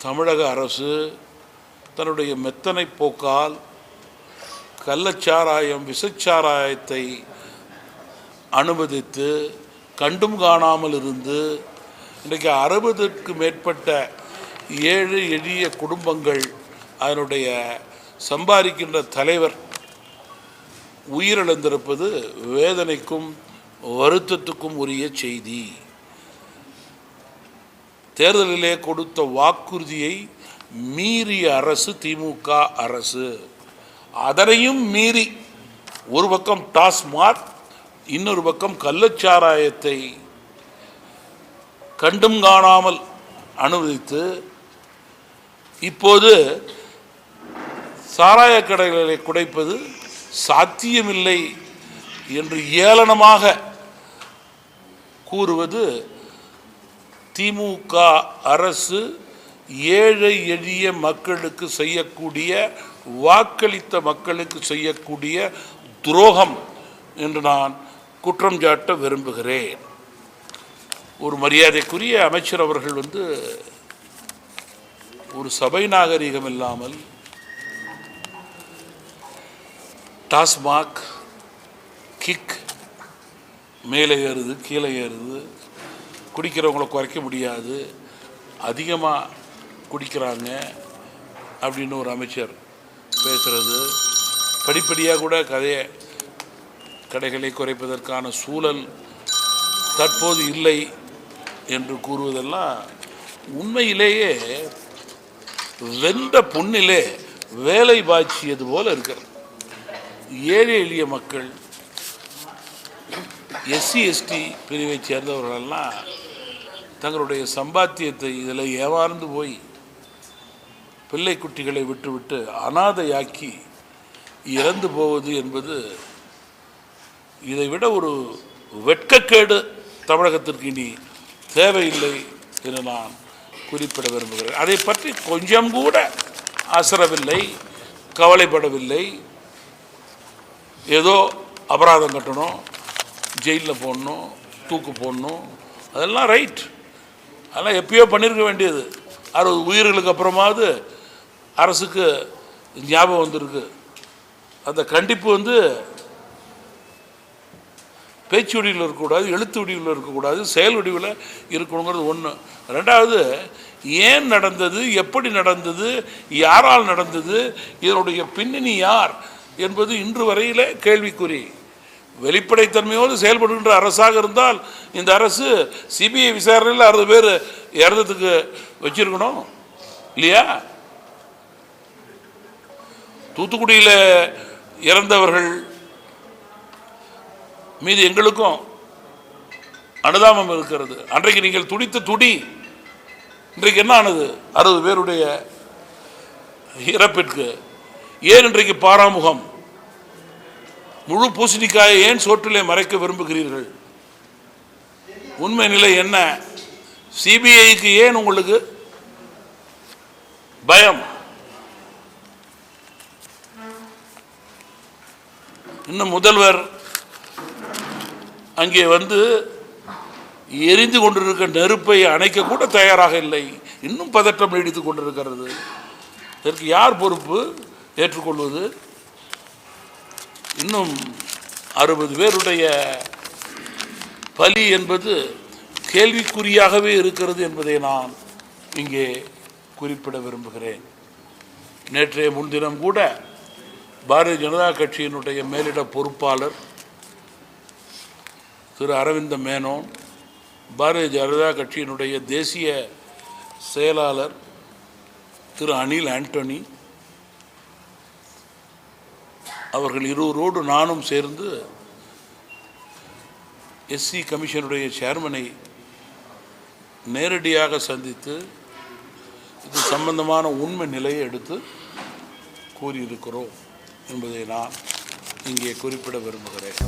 தமிழக அரசு தன்னுடைய மெத்தனை போக்கால் கள்ளச்சாராயம் விஷச்சாராயத்தை அனுமதித்து கண்டும் காணாமல் இருந்து இன்றைக்கு 60க்கு மேற்பட்ட ஏழை எளிய குடும்பங்கள் அதனுடைய சம்பாதிக்கின்ற தலைவர் உயிரிழந்திருப்பது வேதனைக்கும் வருத்தத்துக்கும் உரிய செய்தி. தேர்தலிலே கொடுத்த வாக்குறுதியை மீறிய அரசு திமுக அரசு. அதனையும் மீறி ஒரு பக்கம் டாஸ்மாக், இன்னொரு பக்கம் கள்ளச்சாராயத்தை கண்டும் காணாமல் அனுமதித்து இப்போது சாராய கடைகளை குடைப்பது சாத்தியமில்லை என்று ஏளனமாக கூறுவது திமுக அரசு ஏழை எளிய மக்களுக்கு செய்யக்கூடிய, வாக்களித்த மக்களுக்கு செய்யக்கூடிய துரோகம் என்று நான் குற்றம் சாட்ட விரும்புகிறேன். ஒரு மரியாதைக்குரிய அமைச்சர் அவர்கள் ஒரு சபை நாகரிகம் இல்லாமல் டாஸ்மாக், கிக், மேலே ஏறுது கீழே ஏறுது, குடிக்கிறவங்களை குறைக்க முடியாது, அதிகமாக குடிக்கிறாங்க அப்படின்னு ஒரு அமைச்சர் பேசுகிறது, படிப்படியாக கூட கடைகளை குறைப்பதற்கான சூழல் தற்போது இல்லை என்று கூறுவதெல்லாம் உண்மையிலேயே வெந்த புண்ணிலே வேலை பாய்ச்சியது போல இருக்கிறது. ஏழை எளிய மக்கள், எஸ்சி எஸ்டி பிரிவை சேர்ந்தவர்களெல்லாம் தங்களுடைய சம்பாத்தியத்தை இதில் ஏமாந்து போய் பிள்ளை குட்டிகளை விட்டுவிட்டு அனாதையாக்கி இறந்து போவது என்பது இதைவிட ஒரு வெட்கக்கேடு தமிழகத்திற்கு இனி தேவையில்லை என்று நான் குறிப்பிட விரும்புகிறேன். அதை பற்றி கொஞ்சம் கூட அசரவில்லை, கவலைப்படவில்லை. ஏதோ அபராதம் கட்டணும், ஜெயிலில் போடணும், தூக்கு போடணும், அதெல்லாம் ரைட், அதெல்லாம் எப்பயோ பண்ணியிருக்க வேண்டியது. 60 உயிர்களுக்கு அப்புறமாவது அரசுக்கு ஞாபகம் வந்திருக்கு. அந்த கண்டிப்பு பேச்சு வடிவில் இருக்கக்கூடாது, எழுத்து வடிவில் இருக்கக்கூடாது, செயல் வடிவில் இருக்கணுங்கிறது ஒன்று. ரெண்டாவது, ஏன் நடந்தது, எப்படி நடந்தது, யாரால் நடந்தது, இதனுடைய பின்னணி யார் என்பது இன்று வரையிலே கேள்விக்குறி. வெளிப்படைத்தன்மையோடு செயல்படுகின்ற அரசாக இருந்தால் இந்த அரசு சிபிஐ விசாரணையில் 60 பேர் இறந்ததுக்கு வச்சிருக்கணும் இல்லையா? தூத்துக்குடியில் இறந்தவர்கள் மீது எங்களுக்கும் அனுதாபம் இருக்கிறது. அன்றைக்கு நீங்கள் துடித்த துடி இன்றைக்கு என்ன ஆனது? 60 பேருடைய இறப்பிற்கு ஏன் இன்றைக்கு பாராமுகம்? முழு பூசணிக்காயை ஏன் சோற்றிலே மறைக்க விரும்புகிறீர்கள்? உண்மை நிலை என்ன? சிபிஐக்கு ஏன் உங்களுக்கு பயம்? இன்னும் முதல்வர் அங்கே எரிந்து கொண்டிருக்க நெருப்பை அணைக்க கூட தயாராக இல்லை. இன்னும் பதற்றம் நீடித்துக் கொண்டிருக்கிறது. இதற்கு யார் பொறுப்பு ஏற்றுக்கொள்வது? இன்னும் 60 பேருடைய பலி என்பது கேள்விக்குறியாகவே இருக்கிறது என்பதை நான் இங்கே குறிப்பிட விரும்புகிறேன். நேற்றைய முன்தினம் கூட பாரதிய ஜனதா கட்சியினுடைய மேலிட பொறுப்பாளர் திரு அரவிந்த மேனோன், பாரதிய ஜனதா கட்சியினுடைய தேசிய செயலாளர் திரு அனில் ஆண்டனி அவர்கள் இருவரோடு நானும் சேர்ந்து எஸ்சி கமிஷனுடைய சேர்மனை நேரடியாக சந்தித்து இது சம்பந்தமான உண்மை நிலையை எடுத்து கூறியிருக்கிறோம் என்பதை நான் இங்கே குறிப்பிட விரும்புகிறேன்.